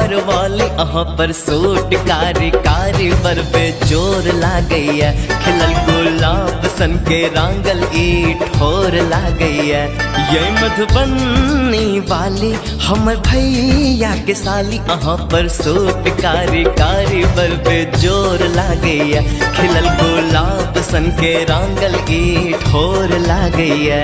बिहार वाली अहाँ पर सूट कारी कारी पर बेजोर लागैया खिलल गुलाब सन के रांगल ई ठोर लागैया ये मधुबनी वाली हमर भैया के साली अहाँ पर सूट कारी कारी पर बेजोर लागैया खिलल गुलाब सन के रांगल ई ठोर लागैया।